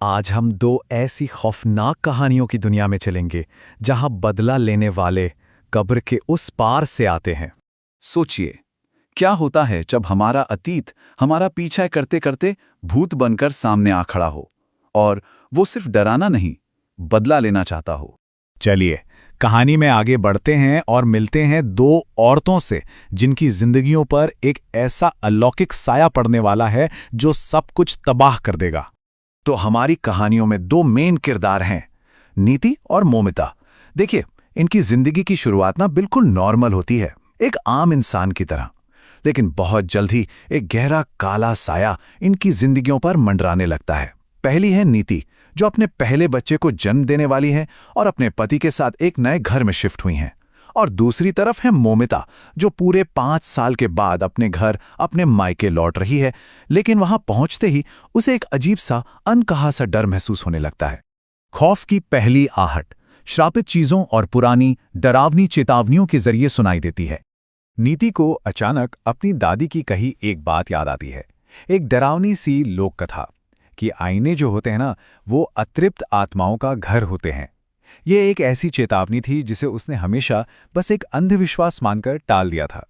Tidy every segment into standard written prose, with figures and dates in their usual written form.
आज हम दो ऐसी खौफनाक कहानियों की दुनिया में चलेंगे जहां बदला लेने वाले कब्र के उस पार से आते हैं। सोचिए, क्या होता है जब हमारा अतीत हमारा पीछा करते करते भूत बनकर सामने आ खड़ा हो और वो सिर्फ डराना नहीं, बदला लेना चाहता हो। चलिए कहानी में आगे बढ़ते हैं और मिलते हैं दो औरतों से जिनकी जिंदगियों पर एक ऐसा अलौकिक साया पड़ने वाला है जो सब कुछ तबाह कर देगा। तो हमारी कहानियों में दो मेन किरदार हैं, नीति और मोमिता। देखिए, इनकी जिंदगी की शुरुआत ना बिल्कुल नॉर्मल होती है, एक आम इंसान की तरह। लेकिन बहुत जल्द ही एक गहरा काला साया इनकी जिंदगियों पर मंडराने लगता है। पहली है नीति, जो अपने पहले बच्चे को जन्म देने वाली है और अपने पति के साथ एक नए घर में शिफ्ट हुई हैं। और दूसरी तरफ है मोमिता, जो पूरे 5 साल के बाद अपने घर अपने मायके लौट रही है। लेकिन वहां पहुंचते ही उसे एक अजीब सा अनकहा सा डर महसूस होने लगता है। खौफ की पहली आहट श्रापित चीजों और पुरानी डरावनी चेतावनियों के जरिए सुनाई देती है। नीति को अचानक अपनी दादी की कही एक बात याद आती है, एक डरावनी सी लोक कथा कि आईने जो होते हैं ना, वो अतृप्त आत्माओं का घर होते हैं। ये एक ऐसी चेतावनी थी जिसे उसने हमेशा बस एक अंधविश्वास मानकर टाल दिया था।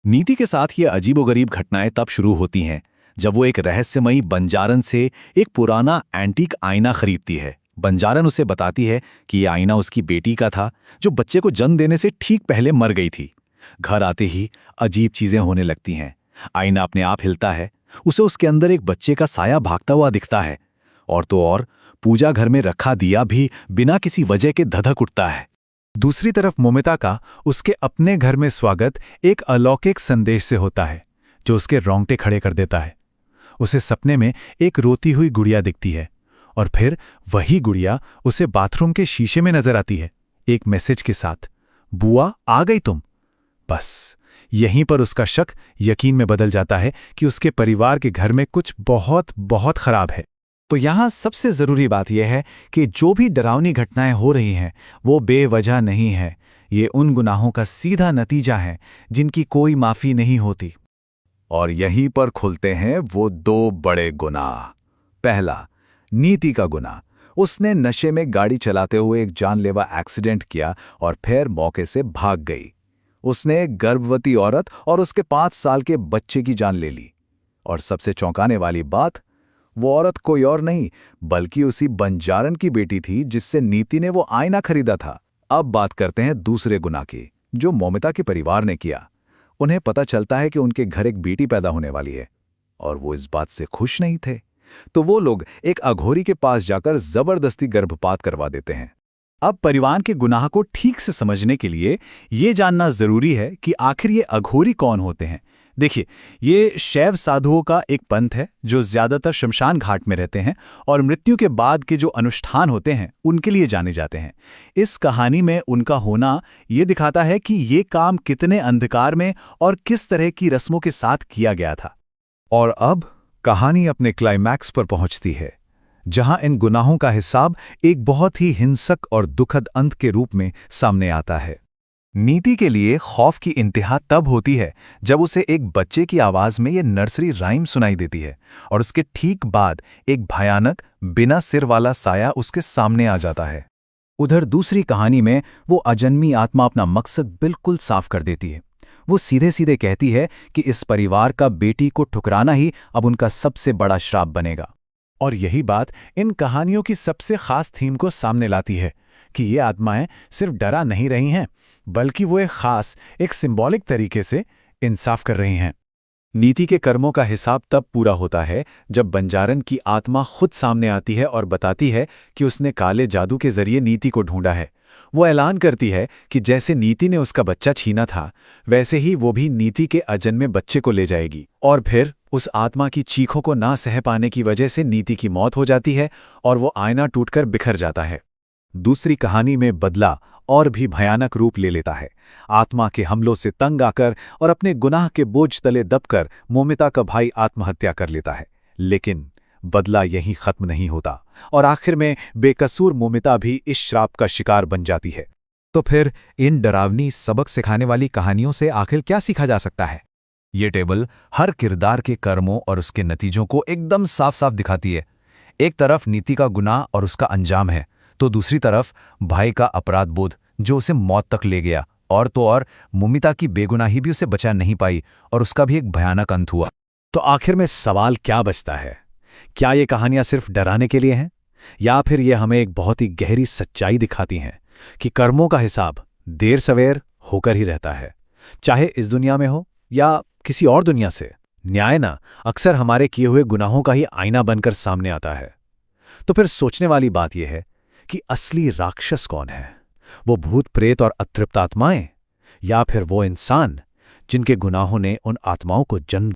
नीति के साथ ये अजीबोगरीब घटनाएं तब शुरू होती हैं जब वो एक रहस्यमयी बंजारन से एक पुराना एंटीक आईना खरीदती है। बंजारन उसे बताती है कि ये आईना उसकी बेटी का था, जो बच्चे को जन्म देने से ठीक पहले मर गई थी। घर आते ही अजीब चीजें होने लगती हैं। आईना अपने आप हिलता है, उसे उसके अंदर एक बच्चे का साया भागता हुआ दिखता है। और तो और पूजा घर में रखा दिया भी बिना किसी वजह के धधक उठता है। दूसरी तरफ मोमिता का उसके अपने घर में स्वागत एक अलौकिक संदेश से होता है जो उसके रोंगटे खड़े कर देता है। उसे सपने में एक रोती हुई गुड़िया दिखती है और फिर वही गुड़िया उसे बाथरूम के शीशे में नजर आती है, एक मैसेज के साथ, बुआ आ गई तुम। बस यहीं पर उसका शक यकीन में बदल जाता है कि उसके परिवार के घर में कुछ बहुत बहुत खराब है। तो यहाँ सबसे ज़रूरी बात यह है कि जो भी डरावनी घटनाएं हो रही हैं वो बेवजह नहीं है। ये उन गुनाहों का सीधा नतीजा है जिनकी कोई माफ़ी नहीं होती। और यहीं पर खुलते हैं वो दो बड़े गुनाह। पहला, नीति का गुनाह। उसने नशे में गाड़ी चलाते हुए एक जानलेवा एक्सीडेंट किया और फिर मौके से भाग गई। उसने एक गर्भवती औरत और उसके 5 साल के बच्चे की जान ले ली। और सबसे चौंकाने वाली बात, वो औरत कोई और नहीं बल्कि उसी बंजारन की बेटी थी जिससे नीति ने वो आईना खरीदा था। अब बात करते हैं दूसरे गुनाह की, जो मोमिता के परिवार ने किया। उन्हें पता चलता है कि उनके घर एक बेटी पैदा होने वाली है और वो इस बात से खुश नहीं थे, तो वो लोग एक अघोरी के पास जाकर जबरदस्ती गर्भपात करवा देते हैं। अब परिवार के गुनाह को ठीक से समझने के लिए ये जानना जरूरी है कि आखिर ये अघोरी कौन होते हैं। देखिए, ये शैव साधुओं का एक पंथ है जो ज्यादातर शमशान घाट में रहते हैं और मृत्यु के बाद के जो अनुष्ठान होते हैं उनके लिए जाने जाते हैं। इस कहानी में उनका होना ये दिखाता है कि ये काम कितने अंधकार में और किस तरह की रस्मों के साथ किया गया था। और अब कहानी अपने क्लाइमैक्स पर पहुंचती है, जहां इन गुनाहों का हिसाब एक बहुत ही हिंसक और दुखद अंत के रूप में सामने आता है। नीति के लिए खौफ की इंतहा तब होती है जब उसे एक बच्चे की आवाज में ये नर्सरी राइम सुनाई देती है और उसके ठीक बाद एक भयानक बिना सिर वाला साया उसके सामने आ जाता है। उधर दूसरी कहानी में वो अजन्मी आत्मा अपना मकसद बिल्कुल साफ कर देती है। वो सीधे सीधे कहती है कि इस परिवार का बेटी को ठुकराना ही अब उनका सबसे बड़ा श्राप बनेगा। और यही बात इन कहानियों की सबसे खास थीम को सामने लाती है कि ये आत्माएं सिर्फ डरा नहीं रही हैं, बल्कि वो एक सिंबॉलिक तरीके से इंसाफ कर रही हैं। नीति के कर्मों का हिसाब तब पूरा होता है जब बंजारन की आत्मा खुद सामने आती है और बताती है कि उसने काले जादू के जरिए नीति को ढूंढा है। वो ऐलान करती है कि जैसे नीति ने उसका बच्चा छीना था, वैसे ही वो भी नीति के अजन्मे बच्चे को ले जाएगी। और फिर उस आत्मा की चीखों को ना सह पाने की वजह से नीति की मौत हो जाती है और वो आईना टूटकर बिखर जाता है। दूसरी कहानी में बदला और भी भयानक रूप ले लेता है। आत्मा के हमलों से तंग आकर और अपने गुनाह के बोझ तले दबकर मोमिता का भाई आत्महत्या कर लेता है। लेकिन बदला यहीं खत्म नहीं होता और आखिर में बेकसूर मोमिता भी इस श्राप का शिकार बन जाती है। तो फिर इन डरावनी सबक सिखाने वाली कहानियों से आखिर क्या सीखा जा सकता है? ये टेबल हर किरदार के कर्मों और उसके नतीजों को एकदम साफ साफ दिखाती है। एक तरफ नीति का गुनाह और उसका अंजाम है, तो दूसरी तरफ भाई का अपराध बोध जो उसे मौत तक ले गया। और तो और मुमिता की बेगुनाही भी उसे बचा नहीं पाई और उसका भी एक भयानक अंत हुआ। तो आखिर में सवाल क्या बचता है? क्या ये कहानियां सिर्फ डराने के लिए हैं, या फिर ये हमें एक बहुत ही गहरी सच्चाई दिखाती हैं कि कर्मों का हिसाब देर सवेर होकर ही रहता है, चाहे इस दुनिया में हो या किसी और दुनिया से। न्याय ना अक्सर हमारे किए हुए गुनाहों का ही आईना बनकर सामने आता है। तो फिर सोचने वाली बात यह है कि असली राक्षस कौन है? वो भूत प्रेत और अतृप्त आत्माएं, या फिर वो इंसान जिनके गुनाहों ने उन आत्माओं को जन्म